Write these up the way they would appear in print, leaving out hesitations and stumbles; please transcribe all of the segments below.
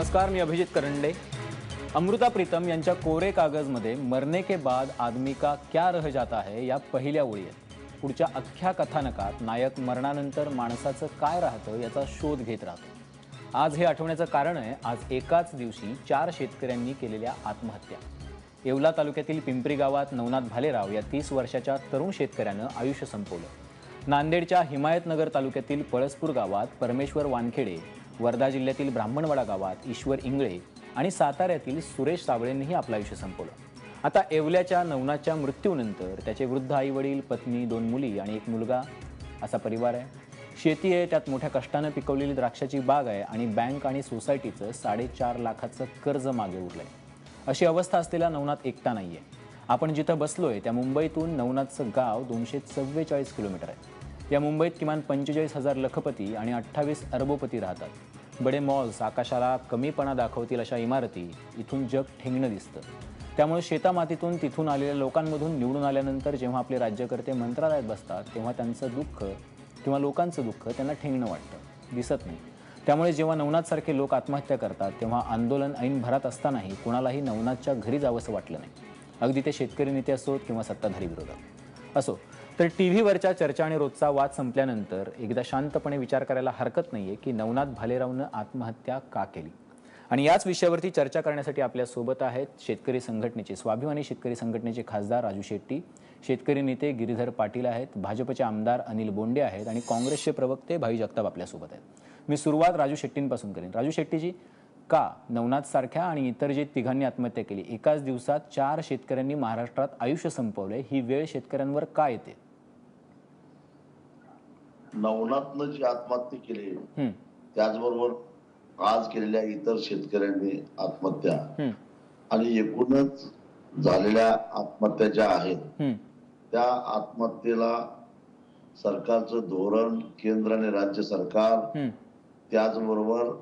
नमस्कार, मी अभिजित करंडे। अमृता प्रीतम यांच्या कोरे कागजमध्ये मरने के बाद आदमी का क्या रह जाता है या पहिल्या ओळी आहेत। पुढच्या अख्ख्या कथानकात नायक मरणानंतर माणसाचं काय राहतं याचा शोध घेत राहतो। आज हे आठवण्याचं कारण आहे, आज एकाच दिवशी 4 शेतकऱ्यांनी केलेल्या आत्महत्या। येवला तालुक्यातील पिंपरी गावात नवनाथ भालेराव या 30 वर्षाच्या तरुण शेतकऱ्यानं आयुष्य संपवलं। नांदेडच्या हिमायतनगर तालुक्यातील पळसपूर गावात परमेश्वर वानखेडे, वर्धा जिल्ह्यातील ब्राह्मणवाडा गावात ईश्वर इंगळे आणि साताऱ्यातील सुरेश सावळेंनीही आपलं आयुष्य संपवलं। आता येवल्याच्या नवनाथच्या मृत्यूनंतर त्याचे वृद्ध आईवडील, पत्नी, 2 मुली आणि 1 मुलगा असा परिवार आहे। शेती आहे, त्यात मोठ्या कष्टानं पिकवलेली द्राक्षाची बाग आहे आणि बँक आणि सोसायटीचं 4.5 लाखाचं कर्ज मागे उरलंय। अशी अवस्था असलेला नवनाथ एकटा नाहीये। आपण जिथं बसलोय त्या मुंबईतून नवनाथचं गाव 244 किलोमीटर आहे। या मुंबईत किमान 45,000 लखपती आणि 28 अरबोपती राहतात। बडे मॉल्स, आकाशाला कमीपणा दाखवतील अशा इमारती, इथून जग ठेंगणं दिसतं। त्यामुळे शेतामातीतून तिथून आलेल्या लोकांमधून निवडून आल्यानंतर जेव्हा आपले राज्यकर्ते मंत्रालयात बसतात तेव्हा त्यांचं दुःख किंवा लोकांचं दुःख त्यांना ठेंगणं वाटतं, दिसत नाही। त्यामुळे जेव्हा नवनाथसारखे लोक आत्महत्या करतात तेव्हा आंदोलन ऐन भरात असतानाही कोणालाही नवनाथच्या घरी जावंसं वाटलं नाही, अगदी ते शेतकरी नेते असोत किंवा सत्ताधारी विरोधक असो। तर टीव्हीवरच्या चर्चा आणि रोजचा वाद संपल्यानंतर एकदा शांतपणे विचार करायला हरकत नाहीये की नवनाथ भालेरावनं आत्महत्या का केली। आणि याच विषयावरती चर्चा करण्यासाठी आपल्या सोबत आहेत शेतकरी संघटनेचे, स्वाभिमानी शेतकरी संघटनेचे खासदार राजू शेट्टी, शेतकरी नेते गिरीधर पाटील आहेत, भाजपचे आमदार अनिल बोंडे आहेत आणि काँग्रेसचे प्रवक्ते भाई जगताप आपल्यासोबत आहेत। मी सुरुवात राजू शेट्टींपासून करेन। राजू शेट्टीजी, का नवनाथ सारख्या आणि इतर जे तिघांनी आत्महत्या केली, एकाच दिवसात 4 शेतकऱ्यांनी महाराष्ट्रात आयुष्य संपवले, ही वेळ शेतकऱ्यांवर का येते? नवनाथनं जी आत्महत्या केली, त्याचबरोबर आज केलेल्या इतर शेतकऱ्यांनी आत्महत्या आणि एकूणच झालेल्या आत्महत्या ज्या आहेत त्या आत्महत्येला सरकारचं धोरण, केंद्र आणि राज्य सरकार, त्याचबरोबर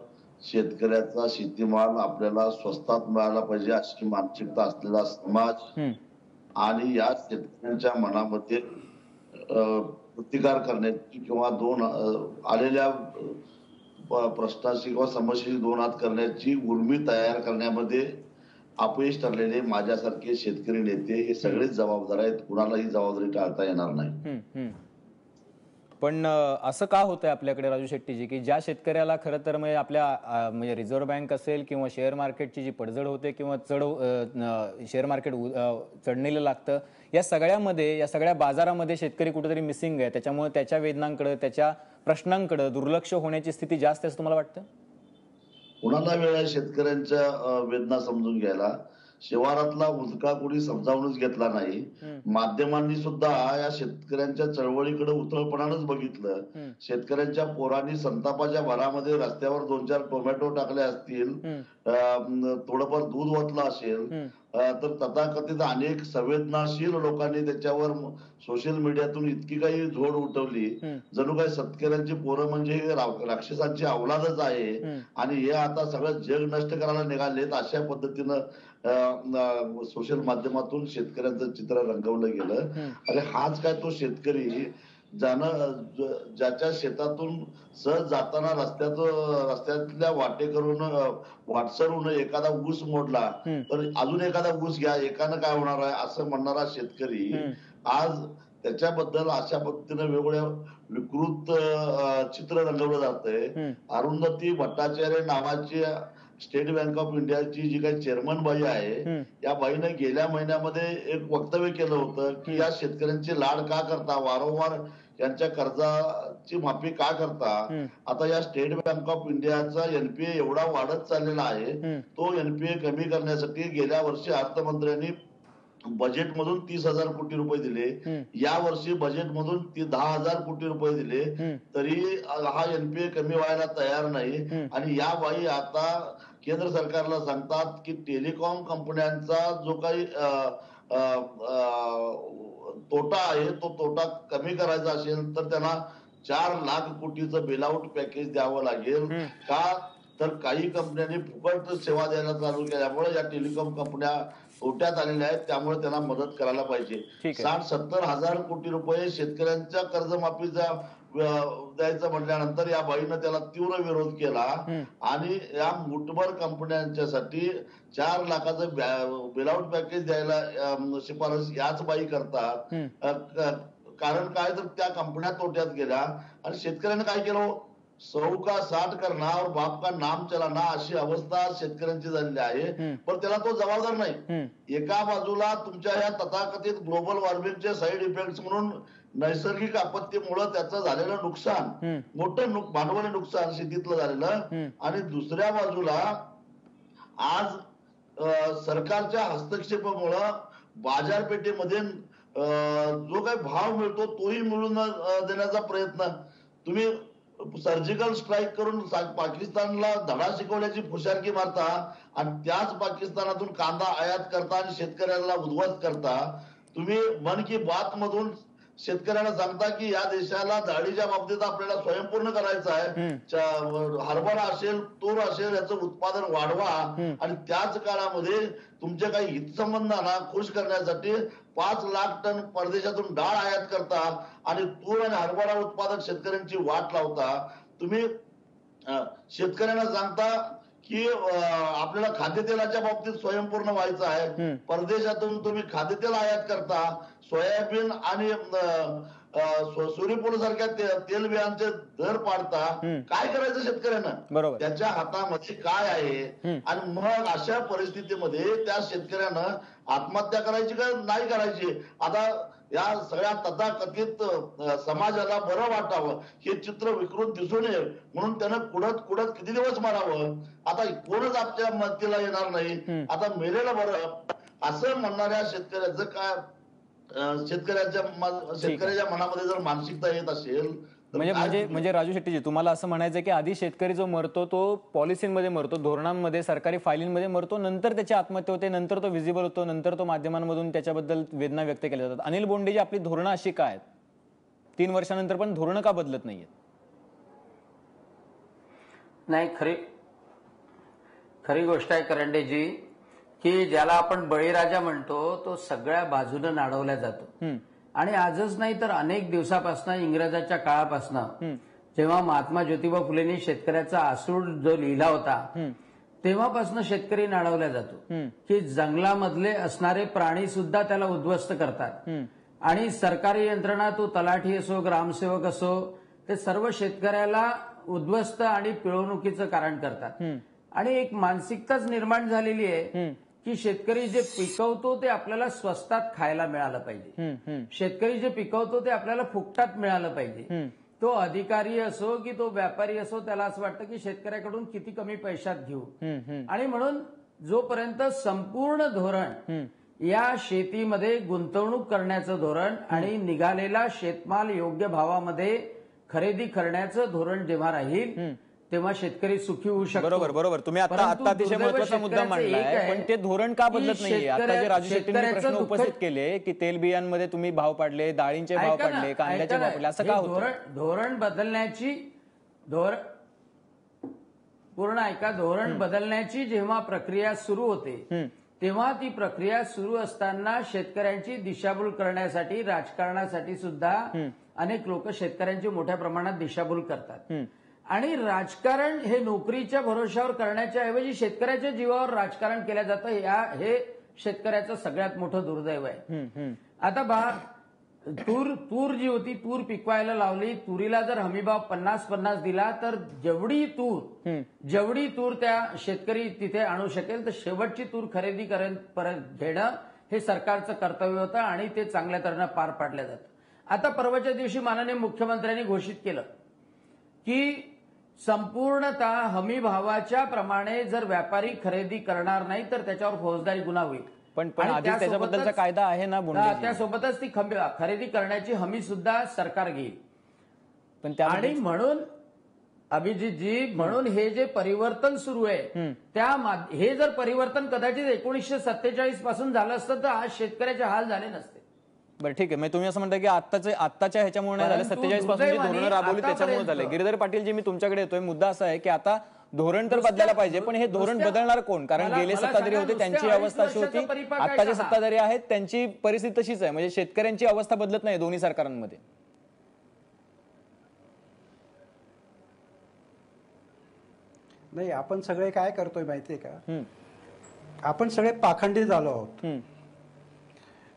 शेतकऱ्याचा शेतीमाल आपल्याला स्वस्तात मिळाला पाहिजे अशी मानसिकता असलेला समाज आणि या शेतकऱ्यांच्या मनामध्ये प्रतिकार करण्याची किंवा आलेल्या प्रश्नाशी किंवा समस्येशी 2 हात करण्याची उर्मी तयार करण्यामध्ये अपयश ठरलेले माझ्यासारखे शेतकरी नेते हे सगळेच जबाबदार आहेत। कुणालाही जबाबदारी टाळता येणार नाही। पण असं का होतंय आपल्याकडे राजू शेट्टीजी की ज्या शेतकऱ्याला खरं तर म्हणजे आपल्या म्हणजे रिझर्व्ह बँक असेल किंवा शेअर मार्केटची जी पडझड होते किंवा शेअर मार्केट चढणीला लागतं, या सगळ्यामध्ये, या सगळ्या बाजारामध्ये शेतकरी कुठेतरी मिसिंग आहे। त्याच्यामुळे त्याच्या वेदनांकडे, त्याच्या प्रश्नांकडे दुर्लक्ष होण्याची स्थिती जास्त आहे असं तुम्हाला वाटतं? कुणाला वेळ आहे शेतकऱ्यांच्या वेदना समजून घ्यायला? शिवारातला उदका कोणी समजावूनच घेतला नाही। माध्यमांनी सुद्धा या शेतकऱ्यांच्या चळवळीकडे उथळपणानंच बघितलं। शेतकऱ्यांच्या पोरांनी संतापाच्या भरामध्ये रस्त्यावर 2-4 टोमॅटो टाकले असतील, थोडंफार दूध ओतलं असेल, तर तथाकथित अनेक संवेदनाशील लोकांनी त्याच्यावर सोशल मीडियातून इतकी काही झोड उठवली, जणू काही शेतकऱ्यांची पोरं म्हणजे राक्षसांची अवलादच आहे आणि हे आता सगळं जग नष्ट करायला निघालेत, अशा पद्धतीनं सोशल माध्यमातून शेतकऱ्यांचं चित्र रंगवलं गेलं। अरे हाच काय तो शेतकरी ज्याच्या शेतातून सहज जाताना रस्त्यातल्या वाटेकरून वाटसरून एखादा ऊस मोडला तर अजून एखादा ऊस घ्या, एकानं काय होणार आहे असं म्हणणारा शेतकरी आज त्याच्याबद्दल अशा पद्धतीनं वेगवेगळ्या विकृत चित्र रंगवलं जातंय। अरुंधती भट्टाचार्य नावाची स्टेट बँक ऑफ इंडियाची जी काही चेअरमन बाई आहे, या बाईने गेल्या महिन्यामध्ये एक वक्तव्य केलं होतं की या शेतकऱ्यांची लाड का करता, वारंवार यांच्या कर्जाची माफी का करता? आता या स्टेट बँक ऑफ इंडियाचा एनपीए एवढा वाढत चाललेला आहे, तो एनपीए कमी करण्यासाठी गेल्या वर्षी अर्थमंत्र्यांनी बजेटमधून 30,000 कोटी रुपये दिले, या वर्षी बजेटमधून 10,000 कोटी रुपये दिले, तरी हा एनपीए कमी व्हायला तयार नाही। आणि या बाई आता केंद्र सरकारला सांगतात की टेलिकॉम कंपन्यांचा जो काही तोटा आहे तो तोटा कमी करायचा असेल तर त्यांना 4 लाख कोटीचं बेलआउट पॅकेज द्यावं लागेल। का तर काही कंपन्यांनी फुकट सेवा द्यायला चालू केल्यामुळे या टेलिकॉम कंपन्या तोट्यात आलेल्या आहेत, त्यामुळे त्यांना मदत करायला पाहिजे। 60-70 हजार कोटी रुपये शेतकऱ्यांच्या कर्जमाफीचा द्यायचं म्हटल्यानंतर या बाईनं त्याला तीव्र विरोध केला आणि या मुठभर कंपन्यांच्यासाठी 4 लाखाचं बेलआउट पॅकेज द्यायला शिफारस याच बाई करतात. कारण काय तर त्या कंपन्या तोट्यात गेल्या आणि शेतकऱ्यांनी काय केलं, 100 का 60 करना और बाप का नाम चलाना अशी अवस्था शेतकऱ्यांची झालेली आहे. पण त्याला तो जबाबदार नाही. एका बाजूला तुमच्या या तथाकथित ग्लोबल वॉर्मिंगचे साईड इफेक्ट्स म्हणून नैसर्गिक आपत्तीमुळे त्याचं झालेलं नुकसान, मोठं भांडवली नुकसान शेतीतलं झालेलं, आणि दुसऱ्या बाजूला आज सरकारच्या हस्तक्षेपामुळं बाजारपेठेमध्ये जो काही भाव मिळतो तोही मिळून देण्याचा प्रयत्न. तुम्ही सर्जिकल स्ट्राईक करून पाकिस्तानला धडा शिकवण्याची फुशारकी मारता आणि त्याच पाकिस्तानातून कांदा आयात करता आणि शेतकऱ्याला उद्ध्वस्त करता. तुम्ही मन की बात मधून शेतकऱ्यांना सांगता की या देशाला डाळीच्या बाबतीत आपल्याला स्वयंपूर्ण करायचं आहे, हरभरा असेल, तूर असेल, याचं उत्पादन वाढवा आणि त्याच काळामध्ये तुमच्या काही हितसंबंधांना खुश करण्यासाठी 5 लाख टन परदेशातून डाळ आयात करता आणि तूर आणि हरभरा उत्पादक शेतकऱ्यांची वाट लावता. तुम्ही शेतकऱ्यांना सांगता की आपल्याला खाद्यतेलाच्या बाबतीत स्वयंपूर्ण व्हायचं आहे, परदेशातून तुम्ही खाद्यतेल आयात करता, सोयाबीन आणि सूर्यफूल सारख्या तेलबियांचे दर पाडता. काय करायचं शेतकऱ्यानं, त्याच्या हातामध्ये काय आहे. आणि मग अशा परिस्थितीमध्ये त्या शेतकऱ्यानं आत्महत्या करायची का नाही करायची. आता या सगळ्या तथाकथित समाजाला बरं वाटावं, हे चित्र विकृत दिसू नये म्हणून त्यानं कुडत किती दिवस मारावं. आता कोणच आपल्या मदतीला येणार नाही. आता मेलेलं बरं असं म्हणणाऱ्या शेतकऱ्याचं काय, शेतकऱ्याच्या मनामध्ये जर मानसिकता येत असेल म्हणजे राजू शेट्टीजी, तुम्हाला असं म्हणायचं की आधी शेतकरी जो मरतो तो पॉलिसीमध्ये मरतो, धोरणांमध्ये, सरकारी फायलींमध्ये मरतो, नंतर त्याची आत्महत्या होते, नंतर तो व्हिजिबल होतो, नंतर तो माध्यमांमधून त्याच्याबद्दल वेदना व्यक्त केल्या जातात. अनिल बोंडेजी, आपली धोरणं अशी काय आहेत? 3 वर्षानंतर पण धोरणं का बदलत नाहीयेत? नाही, खरी गोष्ट आहे करंडेजी की ज्याला आपण बळीराजा म्हणतो तो सगळ्या बाजूने नाडवला जातो. आणि आजच नाही तर अनेक दिवसापासून, इंग्रजाच्या काळापासून, जेव्हा महात्मा ज्योतिबा फुलेंनी शेतकऱ्याचा आसूड जो लिहिला होता तेव्हापासून शेतकरी नाडवला जातो की जंगलामधले असणारे प्राणी सुद्धा त्याला उद्ध्वस्त करतात. आणि सरकारी यंत्रणा, तो तलाठी असो, ग्रामसेवक असो, ते सर्व शेतकऱ्याला उद्ध्वस्त आणि पिळवणुकीचं कारण करतात. आणि एक मानसिकताच निर्माण झालेली आहे की शेतकरी जे पिकवतो ते आपल्याला स्वस्तात खायला मिळालं पाहिजे, शेतकरी जे पिकवतो ते आपल्याला फुकटात मिळालं पाहिजे. तो अधिकारी असो की तो व्यापारी असो, त्याला असं वाटतं की शेतकऱ्याकडून किती कमी पैशात घेऊ. आणि म्हणून जोपर्यंत संपूर्ण धोरण या शेतीमध्ये गुंतवणूक करण्याचं धोरण आणि निघालेला शेतमाल योग्य भावामध्ये खरेदी करण्याचं धोरण जेव्हा राहील तेव्हा शेतकरी सुखी होऊ शकतो. बरोबर. तुम्ही आता अतिशय महत्वाचा मुद्दा मांडलाय, पण ते धोरण का बदलत नाहीये? आता जे राजू शेट्टींनी प्रश्न उपस्थित केले की तेलबियांमध्ये तुम्ही भाव पाडले, डाळींचे भाव पाडले, कांद्याचे भाव पाडले, असं का होतं? धोरण बदलण्याची धोरण बदलण्याची जेव्हा प्रक्रिया सुरू होते तेव्हा ती प्रक्रिया सुरू असताना शेतकऱ्यांची दिशाभूल करण्यासाठी, राजकारणासाठी सुद्धा अनेक लोक शेतकऱ्यांची मोठ्या प्रमाणात दिशाभूल करतात. आणि राजकारण हे नोकरीच्या भरोशावर करण्याच्या ऐवजी शेतकऱ्याच्या जीवावर राजकारण केलं जातं. हे शेतकऱ्याचं सगळ्यात मोठं दुर्दैव आहे. आता तूर जी होती, तूर पिकवायला लावली, तुरीला जर हमीभाव 50-50 दिला तर जेवढी तूर त्या शेतकरी तिथे आणू शकेल तर शेवटची तूर खरेदी घेणं हे सरकारचं कर्तव्य होतं आणि ते चांगल्या तऱ्हेनं पार पाडलं जातं. आता परवाच्या दिवशी माननीय मुख्यमंत्र्यांनी घोषित केलं की संपूर्णतः हमी भावाच्या प्रमाणे जर व्यापारी खरेदी करणार नाही तर त्याच्यावर फौजदारी गुन्हा होईल. पण त्याच्याबद्दलचा कायदा आहे ना, त्यासोबतच ती खरेदी करण्याची हमी सुद्धा सरकार घेईल. पण आणि म्हणून अभिजितजी, म्हणून हे जे परिवर्तन सुरू आहे हे जर परिवर्तन कदाचित 1947 पासून झालं असतं तर आज शेतकऱ्याचे हाल झाले नसते. बरं, ठीक आहे. मग तुम्ही असं म्हणता की आत्ताच्या ह्याच्यामुळे नाही झालं, 47 पासून जी धोरणं राबवली त्याच्यामुळे झाले. गिरीधर पाटीलजी, मी तुमच्याकडे येतोय. मुद्दा असा आहे की आता धोरण तर बदलायला पाहिजे, पण हे धोरण बदलणार कोण? कारण गेले सत्ताधारी होते त्यांची अवस्था अशी होती, आत्ताचे सत्ताधारी आहेत त्यांची परिस्थिती तशीच आहे. म्हणजे शेतकऱ्यांची अवस्था बदलत नाही दोन्ही सरकारांमध्ये. नाही, आपण सगळे काय करतोय माहितीये का, आपण सगळे पाखंडी झालो आहोत.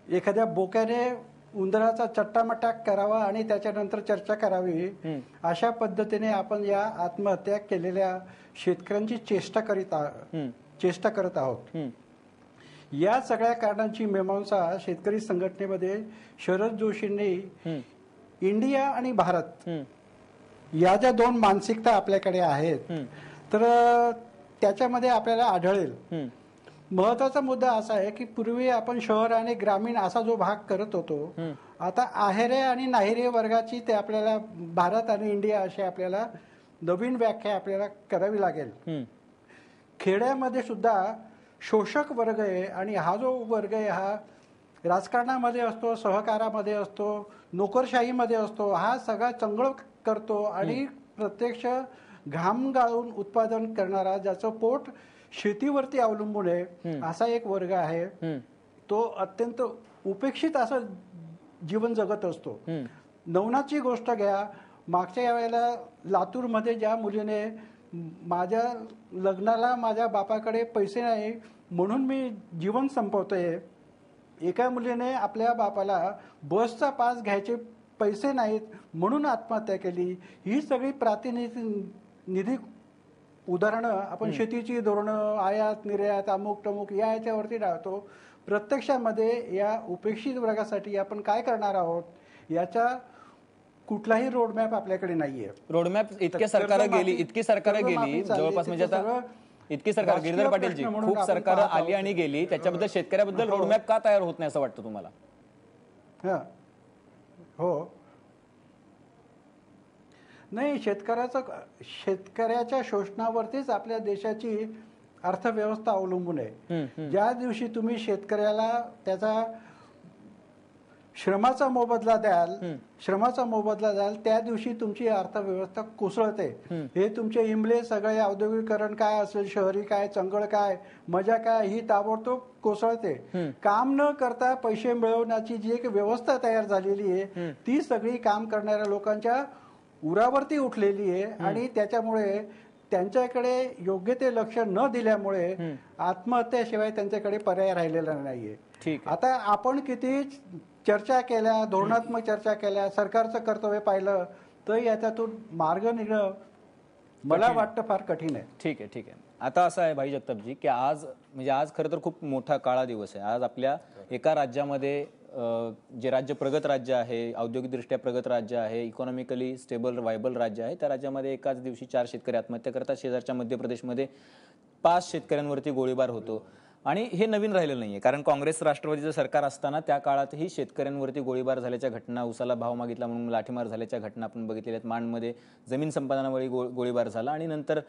एखाद्या बोक्याने उंदराचा चट्टामट्टा करावा आणि त्याच्यानंतर चर्चा करावी, अशा पद्धतीने आपण या आत्महत्या केलेल्या शेतकऱ्यांची चेष्टा करत आहोत. या सगळ्या कारणांची मीमांसा शेतकरी संघटनेमध्ये शरद जोशींनी इंडिया आणि भारत या ज्या दोन मानसिकता आपल्याकडे आहेत, तर त्याच्यामध्ये आपल्याला आढळेल. महत्वाचा मुद्दा असा आहे की पूर्वी आपण शहर आणि ग्रामीण असा जो भाग करत होतो, आता आहेरे आणि नाहिरे वर्गाची ते आपल्याला भारत आणि इंडिया अशी आपल्याला नवीन व्याख्या आपल्याला करावी लागेल. खेड्यामध्ये सुद्धा शोषक वर्ग आहे आणि हा जो वर्ग आहे हा राजकारणामध्ये असतो, सहकारामध्ये असतो, नोकरशाहीमध्ये असतो, हा सगळा चंगळ करतो आणि प्रत्यक्ष घाम गाळून उत्पादन करणारा, ज्याचं पोट शेतीवरती अवलंबून आहे, असा एक वर्ग आहे. तो अत्यंत उपेक्षित असं जीवन जगत असतो. नवनाची गोष्ट घ्या, मागच्या वेळेला लातूरमध्ये ज्या मुलीने माझ्या लग्नाला माझ्या बापाकडे पैसे नाही म्हणून मी जीवन संपवतोय, एका मुलीने आपल्या बापाला बसचा पास घ्यायचे पैसे नाहीत म्हणून आत्महत्या केली. ही सगळी प्रातिनिधिक उदाहरणं आपण शेतीची धोरणं, आयात निर्यात, अमुक टमुक याच्यावरती राहतो. प्रत्यक्षामध्ये या उपेक्षित वर्गासाठी आपण काय करणार आहोत याचा कुठलाही रोडमॅप आपल्याकडे नाहीये. रोडमॅप इतकी सरकार गेली जवळपास, म्हणजे आता इतकी सरकार, गिरिधर पाटीलजी, खूप सरकार आली आणि गेली, त्याच्याबद्दल शेतकऱ्याबद्दल रोडमॅप का तयार होत नाही असं वाटतं तुम्हाला? हो, नाही, शेतकऱ्याच्या शोषणावरतीच आपल्या देशाची अर्थव्यवस्था अवलंबून आहे. ज्या दिवशी तुम्ही शेतकऱ्याला त्याचा श्रमाचा मोबदला द्याल त्या दिवशी तुमची अर्थव्यवस्था कोसळते. हे तुमचे इमले सगळे औद्योगिकरण काय असेल, शहरी काय, चंगळ काय, मजा काय, ही ताबडतोब कोसळते. काम न करता पैसे मिळवण्याची जी एक व्यवस्था तयार झालेली आहे, ती सगळी काम करणाऱ्या लोकांच्या उरावरती उठलेली आहे आणि त्याच्यामुळे त्यांच्याकडे योग्य ते लक्ष न दिल्यामुळे आत्महत्याशिवाय त्यांच्याकडे पर्याय राहिलेला नाहीये. आता आपण किती चर्चा केल्या, धोरणात्मक चर्चा केल्या, सरकारचं कर्तव्य पाहिलं, तर याच्यातून मार्ग निघणं मला वाटतं फार कठीण आहे. ठीक आहे. आता असं आहे भाई जगतापजी की आज खरं तर खूप मोठा काळा दिवस आहे. आज आपल्या एका राज्यामध्ये जे राज्य प्रगत राज्य आहे, औद्योगिकदृष्ट्या प्रगत राज्य आहे, इकॉनॉमिकली स्टेबल व्हायबल राज्य आहे, त्या राज्यामध्ये एकाच दिवशी 4 शेतकरी आत्महत्या करतात. शेजारच्या मध्य प्रदेशमध्ये 5 शेतकऱ्यांवरती गोळीबार होतो. आणि हे नवीन राहिलेलं नाहीये, कारण काँग्रेस राष्ट्रवादीचं सरकार असताना त्या काळातही शेतकऱ्यांवरती गोळीबार झाल्याच्या घटना, उसाला भाव मागितला म्हणून लाठीमार झाल्याच्या घटना आपण बघितलेल्या आहेत. माणमध्ये जमीन संपादनावेळी गोळीबार झाला आणि नंतर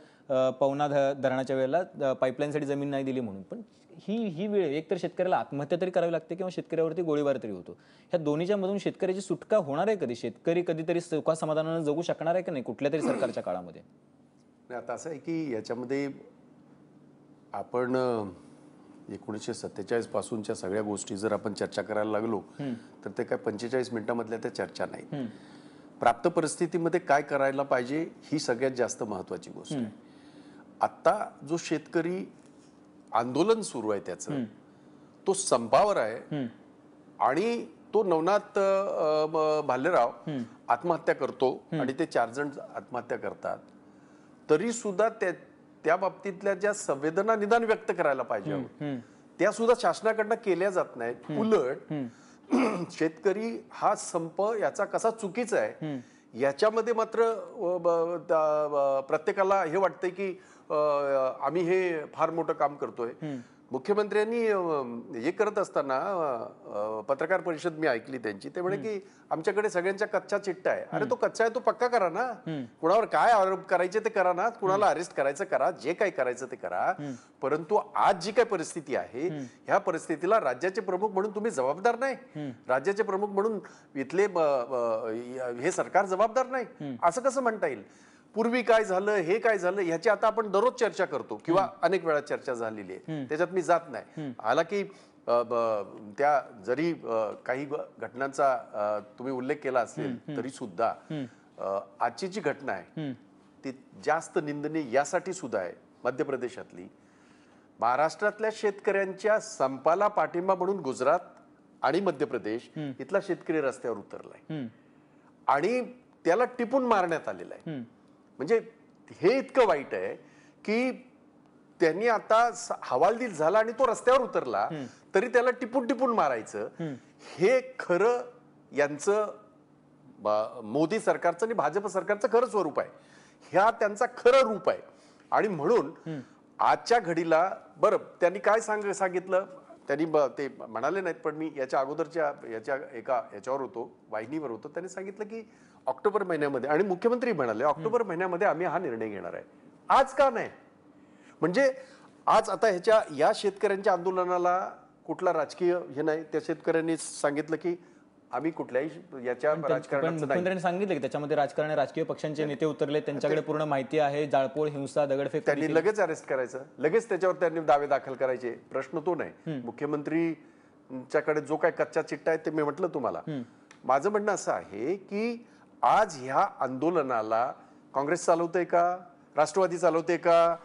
पवना धरणाच्या वेळेला पाईपलाईनसाठी जमीन नाही दिली म्हणून. पण ही वेळ एकतर शेतकऱ्याला आत्महत्या तरी करावी लागते किंवा शेतकऱ्यावरती गोळीबार तरी होतो. ह्या दोन्हीच्या मधून शेतकऱ्याची सुटका होणार आहे कधी? शेतकरी कधीतरी सुखा समाधानानं जगू शकणार आहे की नाही कुठल्या तरी सरकारच्या काळामध्ये? आता असं आहे की याच्यामध्ये आपण 1947 पासूनच्या सगळ्या गोष्टी जर आपण चर्चा करायला लागलो तर ते काय 45 मिनिटांमधल्या त्या चर्चा नाही. प्राप्त परिस्थितीमध्ये काय करायला पाहिजे ही सगळ्यात जास्त महत्वाची गोष्ट आहे. आता जो शेतकरी आंदोलन सुरू आहे त्याचं, तो संपावर आहे आणि तो नवनाथ भालेराव आत्महत्या करतो आणि ते 4 जण आत्महत्या करतात. तरी सुद्धा त्या बाबतीतल्या ज्या संवेदना निदान व्यक्त करायला पाहिजे त्या सुद्धा शासनाकडनं केल्या जात नाहीत. उलट शेतकरी हा संप याचा कसा चुकीचा आहे याच्यामध्ये मात्र प्रत्येकाला हे वाटतंय की आम्ही हे फार मोठं काम करतोय. मुख्यमंत्र्यांनी हे करत असताना पत्रकार परिषद मी ऐकली त्यांची, ते म्हणे की आमच्याकडे सगळ्यांच्या कच्चा चिट्टा आहे. अरे तो कच्चा आहे तो पक्का करा ना, कुणावर काय आरोप करायचे ते करा ना, कुणाला अरेस्ट करायचं करा, जे काही करायचं ते करा. परंतु आज जी काही परिस्थिती आहे ह्या परिस्थितीला राज्याचे प्रमुख म्हणून तुम्ही जबाबदार नाही, राज्याचे प्रमुख म्हणून इथले हे सरकार जबाबदार नाही असं कसं म्हणता येईल? पूर्वी काय झालं, हे काय झालं, ह्याची आता आपण दररोज चर्चा करतो किंवा अनेक वेळा चर्चा झालेली आहे, त्याच्यात मी जात नाही. हालाकी त्या जरी काही घटनांचा तुम्ही उल्लेख केला असेल तरी सुद्धा आजची जी घटना आहे ती जास्त निंदनीय यासाठी सुद्धा आहे मध्य प्रदेशातली, महाराष्ट्रातल्या शेतकऱ्यांच्या संपाला पाठिंबा म्हणून गुजरात आणि मध्य प्रदेश इथला शेतकरी रस्त्यावर उतरलाय आणि त्याला टिपून मारण्यात आलेला आहे. म्हणजे हे इतकं वाईट आहे की त्यांनी आता हवालदिल झाला आणि तो रस्त्यावर उतरला तरी त्याला टिपून टिपून मारायचं. हे खरं यांचं मोदी सरकारचं आणि भाजप सरकारचं खरं स्वरूप आहे. ह्या त्यांचा खरं रूप आहे. आणि म्हणून आजच्या घडीला बरं त्यांनी काय सांगितलं, त्यांनी ते म्हणाले नाहीत पण मी याच्या अगोदरच्या याच्यावर होतो, वाहिनीवर होतो, त्यांनी सांगितलं की ऑक्टोबर महिन्यामध्ये, आणि मुख्यमंत्री म्हणाले ऑक्टोबर महिन्यामध्ये आम्ही हा निर्णय घेणार आहे. आज का नाही? म्हणजे आज आता या शेतकऱ्यांच्या आंदोलनाला कुठला राजकीय हे नाही. त्या शेतकऱ्यांनी सांगितलं की आम्ही कुठल्याही याच्या राजकारणाचं मुख्यमंत्र्यांनी सांगितलं की त्याच्यामध्ये राजकारण राजकीय पक्षांचे नेते उतरले, त्यांच्याकडे पूर्ण माहिती आहे, जाळपोळ, हिंसा, दगडफेक, त्यांनी लगेच अरेस्ट करायचं, लगेच त्याच्यावर त्यांनी दावे दाखल करायचे. प्रश्न तो नाही. मुख्यमंत्रीच्याकडे जो काय कच्चा चिट्टा आहे ते मी म्हटलं तुम्हाला. माझं म्हणणं असं आहे की आज ह्या आंदोलनाला काँग्रेस चालवते का, राष्ट्रवादी चालवते का,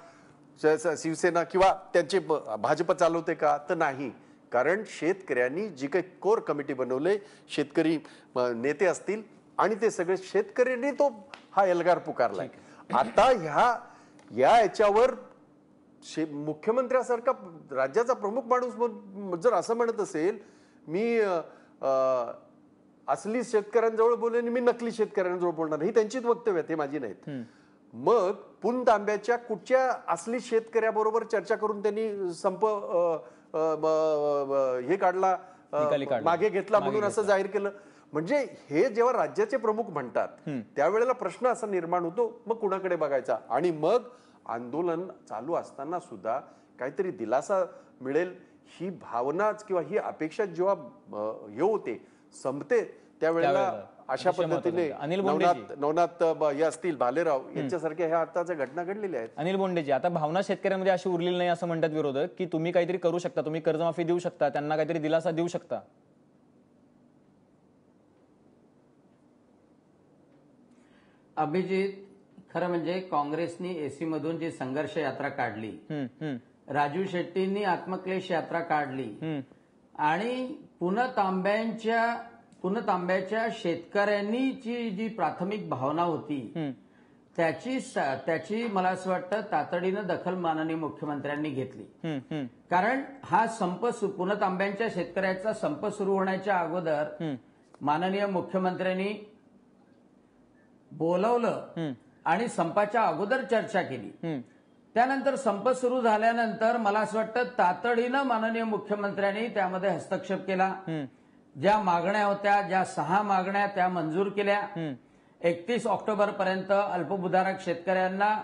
शिवसेना किंवा त्यांचे भाजप चालवते का? तर नाही. कारण शेतकऱ्यांनी जी काही कोर कमिटी बनवले, शेतकरी नेते असतील आणि ते सगळे शेतकऱ्यांनी तो हा एल्गार पुकारलाय. आता याच्यावर मुख्यमंत्र्यासारखा राज्याचा प्रमुख माणूस जर असं म्हणत असेल मी असली शेतकऱ्यांजवळ बोलेन, मी नकली शेतकऱ्यांजवळ बोलणार, ही त्यांचीच वक्तव्य, ते माझी नाहीत. मग पुणतांब्याच्या कुठच्या असली शेतकऱ्याबरोबर चर्चा करून त्यांनी संप हे काढला, मागे घेतला म्हणून असं जाहीर केलं. म्हणजे हे जेव्हा राज्याचे प्रमुख म्हणतात त्यावेळेला प्रश्न असा निर्माण होतो, मग कुणाकडे बघायचा? आणि मग आंदोलन चालू असताना सुद्धा काहीतरी दिलासा मिळेल ही भावनाच किंवा ही अपेक्षा जेव्हा हे होते, संपते, त्यावेळेला अशा पद्धतीने नवनाथ हे असतील, भालेराव यांच्यासारख्या ह्या आताच्या घटना घडलेल्या आहेत. अनिल बोंडेजी, आता भावना शेतकऱ्यांमध्ये अशी उरलेली नाही असं म्हणतात विरोधक की तुम्ही काहीतरी करू शकता, तुम्ही कर्जमाफी देऊ शकता, त्यांना काहीतरी दिलासा देऊ शकता. अभिजित, खरं म्हणजे काँग्रेसनी एसी मधून जी संघर्ष यात्रा काढली, राजू शेट्टींनी आत्मक्लेश यात्रा काढली आणि पुणतांब्याच्या शेतकऱ्यांनी जी प्राथमिक भावना होती त्याची मला असं वाटतं तातडीनं दखल माननीय मुख्यमंत्र्यांनी घेतली. कारण हा संप पुणतांब्याच्या शेतकऱ्याचा संप सुरू होण्याच्या अगोदर माननीय मुख्यमंत्र्यांनी बोलवलं आणि संपाच्या अगोदर चर्चा केली. त्यानंतर संप सुरू झाल्यानंतर मला असं वाटतं तातडीनं माननीय मुख्यमंत्र्यांनी त्यामध्ये हस्तक्षेप केला. ज्या मागण्या होत्या, ज्या 6 मागण्या त्या मंजूर केल्या. 31 ऑक्टोबर पर्यंत अल्पभूधारक शेतकऱ्यांना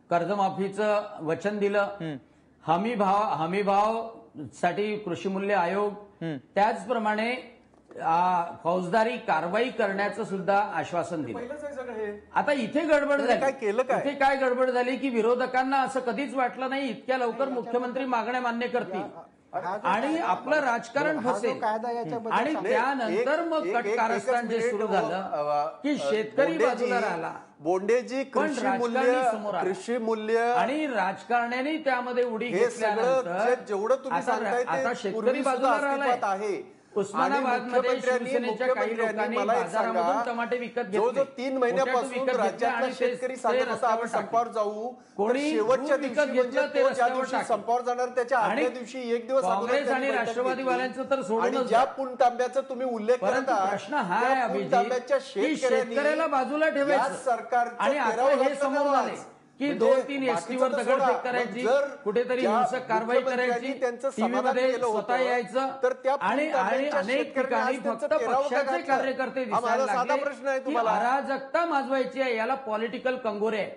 कर्जमाफीचं वचन दिलं. हमी भाव साठी कृषी मूल्य आयोग, त्याचप्रमाणे फौजदारी कारवाई करण्याचं सुद्धा आश्वासन दिलं. आता इथे गडबड झाली. इथे काय गडबड झाली की विरोधकांना असं कधीच वाटलं नाही इतक्या लवकर मुख्यमंत्री मागण्या मान्य करतील आणि आपलं राजकारण फसेल. आणि त्यानंतर मग कटकारस्थान जे सुरू झालं की शेतकरी बाजूला राहिला, बोंडेजी कृषी मूल्य आणि राजकारण्याने त्यामध्ये उडी घेतल्यानंतर जेवढं तुम्ही सांगताय आता शेतकरी बाजूला राहिला आहे. उस्मानाबादमध्ये शिवसेनेच्या काही लोकांनी बाजारामधून टमाटे विकत घेतले. 3 महिन्यापासून राज्यातला शेतकरी सांगत होता आपण संपावर जाऊ, कोणी शेवटच्या विकत घेतलं ते रस्त्यावर संपावर जाणार त्याच्या आदल्या दिवशी एक दिवस काँग्रेस आणि राष्ट्रवादीवाल्यांचं तर सोडून ज्या पुणतांब्याचा तुम्ही उल्लेख करता, प्रश्न हा आहे अभिजित की शेतकऱ्याला बाजूला ठेवायचं सरकार आणि आता हे समोर आले की 2-3 एसटीवर दगडफेक करायची, कुठेतरी हिंसक कारवाई करायची, टीव्हीमध्ये स्वतः यायचं आणि अनेक ठिकाणी फक्त पक्षाचे कार्यकर्ते दिसायला लागले की अराजकता माजवायची आहे. याला पॉलिटिकल कंगोरे आहे,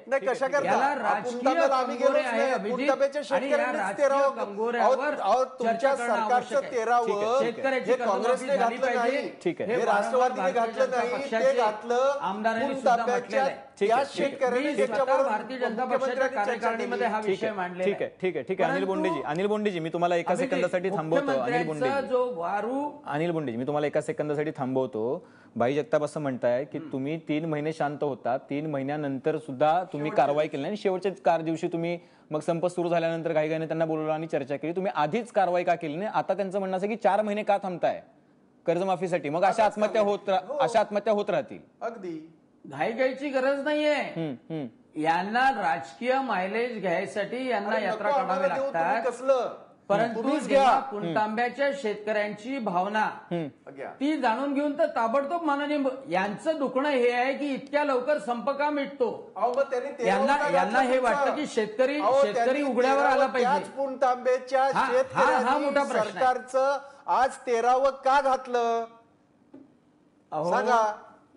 याला राजकीय कंगोरे आहे अभिजित. आणि या राजकीय कंगोऱ्यावर चर्चा करणं आवश्यक आहे. शेतकऱ्याची कर्जमाफी झाली पाहिजे हे राष्ट्रवादीने घातलं नाही, ते घातलं आमदारांनी सुद्धा म्हटलेलं आहे. भारतीय जनता पक्षाच्या कार्यकारिणीमध्ये हा विषय मांडलेला आहे. ठीक आहे अनिल बोंडेजी, मी तुम्हाला एका सेकंदासाठी थांबवतो. जो वारू अनिल बोंडेजी, मी तुम्हाला एका सेकंदासाठी थांबवतो. भाई जगताप असं म्हणताय की तुम्ही 3 महिने शांत होता, 3 महिन्यानंतर सुद्धा तुम्ही कारवाई केली नाही आणि शेवटच्या दिवशी तुम्ही मग संप सुरू झाल्यानंतर घाईघाईने त्यांना बोलवलं आणि चर्चा केली. तुम्ही आधीच कारवाई का केली नाही? आता त्यांचं म्हणणं असं की 4 महिने का थांबताय कर्जमाफीसाठी? मग अशा आत्महत्या होत राहतील. अगदी घाईघाईची गरज नाहीये. यांना राजकीय मायलेज घ्यायसाठी यांना यात्रा काढावी लागतात. कसलं परंतु तुम्हीच जेव्हा घ्या. पुणतांब्याच्या शेतकऱ्यांची भावना घ्या. ती जाणून घेऊन तर ताबडतोब माननीय यांचं दुखणं हे आहे की इतक्या लवकर संप का मिटतो. अहो, मग त्यांनी यांना हे वाटतं की शेतकरी उघड्यावर आला पाहिजे. पुणतांब्याच्या हा मोठा प्रश्न आहे. सरकारचं आज 13वं का घातलं सांगा.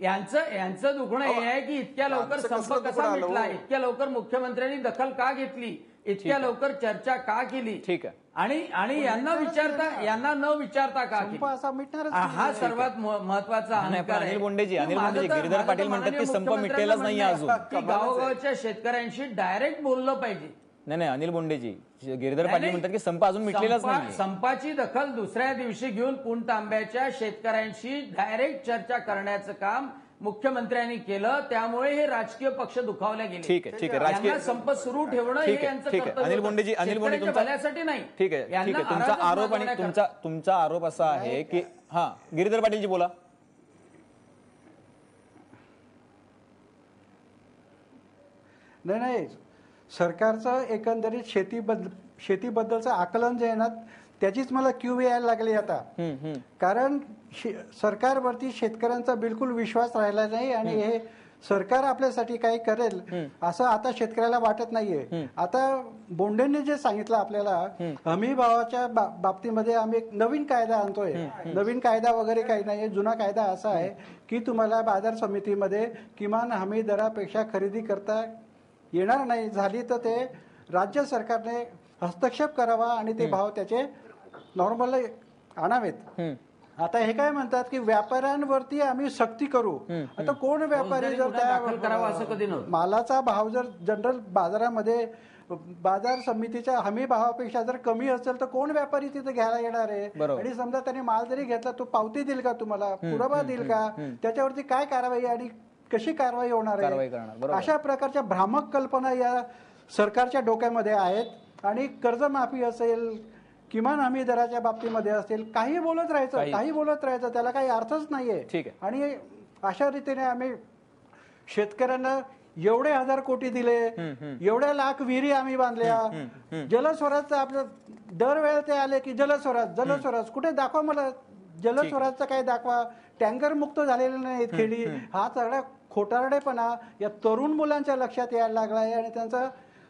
यांचं दुखणं हे आहे की इतक्या लवकर यांचं संप कसलं कसा दुखणं आलं मिटला, हो? इतक्या लवकर मुख्यमंत्र्यांनी दखल का घेतली, इतक्या लवकर चर्चा का केली. ठीक आहे. आणि यांना न विचारता का केली. संप असा मिटणारच हा सर्वात महत्वाचा अहंकार आहे. अनिल बोंडेजी गिरीधर पाटील म्हणतात की संप मिटेलच नाही अजून. की गावोगावच्या शेतकऱ्यांशी डायरेक्ट बोललं पाहिजे. नाही अनिल बोंडेजी गिरीधर पाटील म्हणतात की संप अजून मिटलेलाच नाही. संपाची दखल दुसऱ्या दिवशी घेऊन पुणतांब्याच्या शेतकऱ्यांशी डायरेक्ट चर्चा करण्याचं काम मुख्यमंत्र्यांनी केलं. त्यामुळे हे राजकीय पक्ष दुखावले गेले. ठीक आहे राजकीय संप सुरू ठेवणं हे यांचं ठीक आहे. कर्तव्य अनिल होतं. बोंडेजी शेतकऱ्यांच्या भल्यासाठी नाही. ठीक आहे तुमचा आरोप आणि तुमचा आरोप असा आहे की हा गिरीधर पाटीलजी बोला. नाही सरकारचं एकंदरीत शेतीबद्दलचं आकलन जे आहे ना त्याचीच मला क्यू यायला लागली आता. कारण सरकारवरती शेतकऱ्यांचा बिलकुल विश्वास राहिला नाही आणि हे सरकार आपल्यासाठी काही करेल असं आता शेतकऱ्याला वाटत नाहीये. आता बोंडेंनी जे सांगितलं आपल्याला हमी भावाच्या बाबतीमध्ये आम्ही एक नवीन कायदा आणतोय. नवीन कायदा वगैरे काही नाहीये. जुना कायदा असा आहे की तुम्हाला बाजार समितीमध्ये किमान हमी दरापेक्षा खरेदी करता येणार नाही. झाली तर ते राज्य सरकारने हस्तक्षेप करावा आणि ते भाव त्याचे नॉर्मल आणावेत. आता हे काय म्हणतात की व्यापाऱ्यांवरती आम्ही सक्ती करू. आता कोण व्यापारी जर त्या मालाचा भाव जर जनरल बाजारामध्ये बाजार समितीच्या हमी भावापेक्षा जर कमी असेल तर कोण व्यापारी तिथे घ्यायला येणार आहे. आणि समजा त्याने माल जरी घेतला तो पावती देईल का तुम्हाला, पुरावा देईल का, त्याच्यावरती काय कारवाई आणि कशी कारवाई होणार आहे. अशा प्रकारच्या भ्रामक कल्पना या सरकारच्या डोक्यामध्ये आहेत. आणि कर्जमाफी असेल, किमान हमी दराच्या बाबतीमध्ये असेल, काही बोलत राहायचं त्याला काही अर्थच नाहीये. आणि अशा रीतीने आम्ही शेतकऱ्यांना एवढे 1000 कोटी दिले, एवढ्या लाख विहिरी आम्ही बांधल्या, जलस्वराजचं आपलं दरवेळेला ते आले की जलस्वराज कुठे दाखवा मला, जलस्वराजचं काय दाखवा. टँकर मुक्त झालेले नाहीत खेडी. हा सगळा खोटारडेपणा या तरुण मुलांच्या लक्षात यायला लागला आहे आणि त्यांचा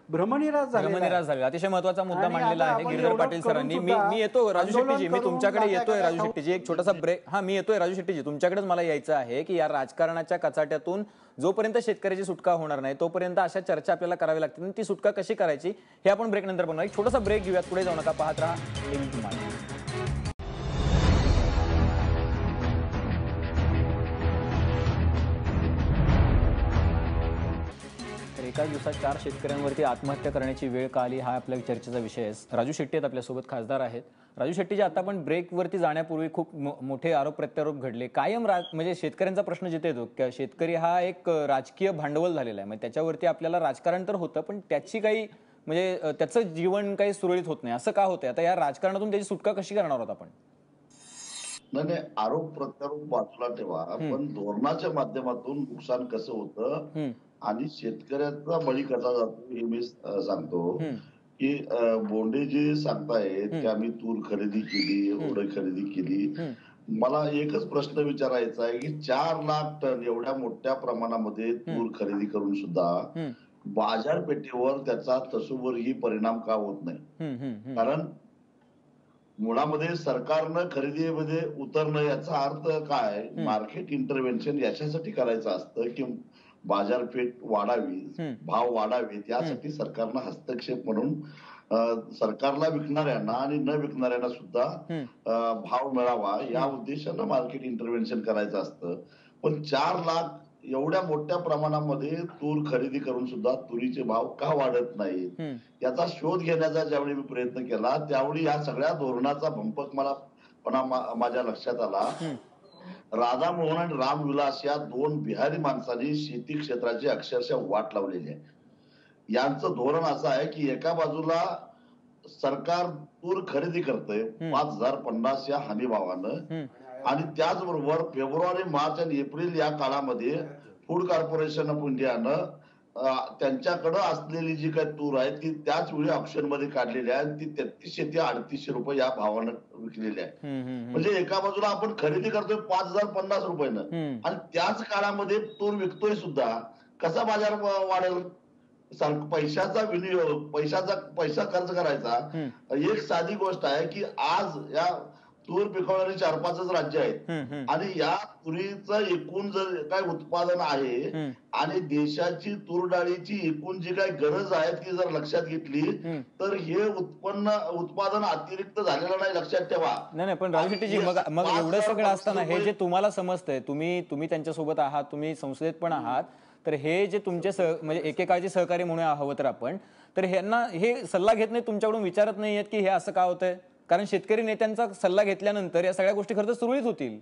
भ्रमनिरास झाला. अतिशय महत्वाचा मुद्दा मांडलेला आहे गिरीधर पाटील सरांनी. मी येतो राजू शेट्टीजी, मी तुमच्याकडे येतोय राजू शेट्टीजी. एक छोटासा ब्रेक. मी येतोय राजू शेट्टीजी, तुमच्याकडेच मला यायचं आहे की या राजकारणाच्या कचाट्यातून जोपर्यंत शेतकऱ्याची सुटका होणार नाही तोपर्यंत अशा चर्चा आपल्याला करावी लागते. आणि ती सुटका कशी करायची हे आपण ब्रेक नंतर बनवणार. एक छोटासा ब्रेक घेऊयात, पुढे जाऊ नका, पाहत राहा. एकाच दिवसात 4 शेतकऱ्यांवरती आत्महत्या करण्याची वेळ का आली, हा आपल्या चर्चेचा विषय आहे. राजू शेट्टी आहेत आपल्यासोबत, खासदार आहेत. राजू शेट्टीजी, आता आपण ब्रेकवरती जाण्यापूर्वी खूप मोठे आरोप प्रत्यारोप घडले. कायम म्हणजे शेतकऱ्यांचा प्रश्न जिथे येतो, शेतकरी हा एक राजकीय भांडवल झालेला आहे. म्हणजे त्याच्यावरती आपल्याला राजकारण तर होतं पण त्याची काही म्हणजे त्याचं जीवन काही सुरळीत होत नाही. असं का होतंय? आता या राजकारणातून त्याची सुटका कशी करणार आहोत आपण? नाही आरोप प्रत्यारोप बाजूला ठेवा, पण धोरणाच्या माध्यमातून नुकसान कसं होतं आणि शेतकऱ्याचा बळी कसा जातो हे मी सांगतो. की बोंडे जे सांगतायत की आम्ही तूर खरेदी केली, ओढ खरेदी केली, मला एकच प्रश्न विचारायचा आहे की 4 लाख टन एवढ्या मोठ्या प्रमाणामध्ये तूर खरेदी करून सुद्धा बाजारपेठेवर त्याचा तसूभरही परिणाम का होत नाही? कारण मुळामध्ये सरकारनं खरेदीमध्ये उतरणं याचा अर्थ काय? मार्केट इंटरव्हेन्शन याच्यासाठी करायचं असतं की बाजारपेठ वाढावी, भाव वाढावेत, यासाठी सरकारनं हस्तक्षेप म्हणून सरकारला विकणाऱ्यांना आणि न विकणाऱ्यांना सुद्धा भाव मिळावा या उद्देशानं मार्केट इंटरव्हेन्शन करायचं असतं. पण 4 लाख एवढ्या मोठ्या प्रमाणामध्ये तूर खरेदी करून सुद्धा तुरीचे भाव का वाढत नाहीत याचा शोध घेण्याचा ज्यावेळी मी प्रयत्न केला त्यावेळी या सगळ्या धोरणाचा भंपक मला माझ्या लक्षात आला राधा मोहन आणि रामविलास या दोन बिहारी माणसांनी शेती क्षेत्राची अक्षरशः वाट लावलेली आहे. यांचं धोरण असं आहे की एका बाजूला सरकार तूर खरेदी करतंय 5,050 या हमी भावानं, आणि त्याचबरोबर फेब्रुवारी, मार्च आणि एप्रिल या काळामध्ये फूड कॉर्पोरेशन ऑफ इंडियानं त्यांच्याकडे असलेली जी काही तूर आहे ती त्याच वेळी ऑप्शन मध्ये काढलेली आहे. ती 3300 ते 3800 रुपये या भावानं विकलेली आहे. म्हणजे एका बाजूला आपण खरेदी करतोय 5,050 रुपयानं आणि त्याच काळामध्ये तूर विकतोय सुद्धा. कसा बाजार वाढेल? पैशाचा विनियोग, पैसा खर्च करायचा. एक साधी गोष्ट आहे की आज या तूर पिकवणारी 4-5 राज्य आहेत आणि या तुरीचं एकूण जर काय उत्पादन आहे आणि देशाची तूर डाळीची एकूण जी काही गरज आहे ती जर लक्षात घेतली तर हे उत्पादन अतिरिक्त झालेलं नाही, लक्षात ठेवा. नाही पण राजू शेट्टीजी, मग एवढं सगळं असताना हे जे तुम्हाला समजतंय, तुम्ही त्यांच्यासोबत आहात, तुम्ही संसदेत पण आहात, तर हे जे तुमचे म्हणजे एकेकाळचे सहकारी म्हणून हवं तर आपण, तर ह्यांना हे सल्ला घेत नाही, तुमच्याकडून विचारत नाहीयेत की हे असं का होतंय? कारण शेतकरी नेत्यांचा सल्ला घेतल्यानंतर या सगळ्या गोष्टी खरं तर सुरळीत होतील.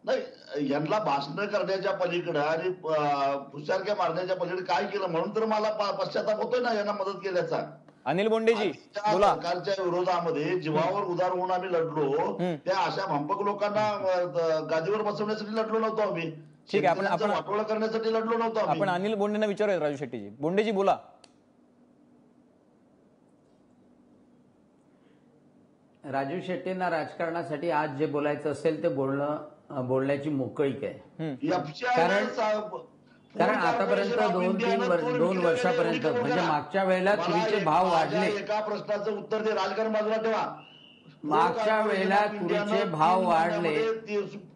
नाही, यांना भाषण करण्याच्या पलीकडे आणि फुशारक्या मारण्याच्या पलीकडे काय केलं म्हणून तर मला पश्चाताप होतोय ना यांना मदत केल्याचा. अनिल बोंडेजी बोला. सरकारच्या विरोधामध्ये जीवावर उदार होऊन आम्ही लढलो, त्या अशा भंपक लोकांना गादीवर बसवण्यासाठी लढलो नव्हतो आम्ही. ठीक आहे, आपण वाटोळं करण्यासाठी लढलो नव्हतो आम्ही. आपण अनिल बोंडेंना विचारूया. राजू शेट्टीजी, बोंडेजी बोला. राजू शेट्टींना राजकारणासाठी आज जे बोलायचं असेल ते बोलण्याची मोकळीक आहे. कारण आतापर्यंत 2 वर्षापर्यंत म्हणजे मागच्या वेळेला तुरीचे भाव वाढले. एका प्रश्नाचं उत्तर दे, राजकारण बाजूला ठेवा. मागच्या वेळेला तुरीचे भाव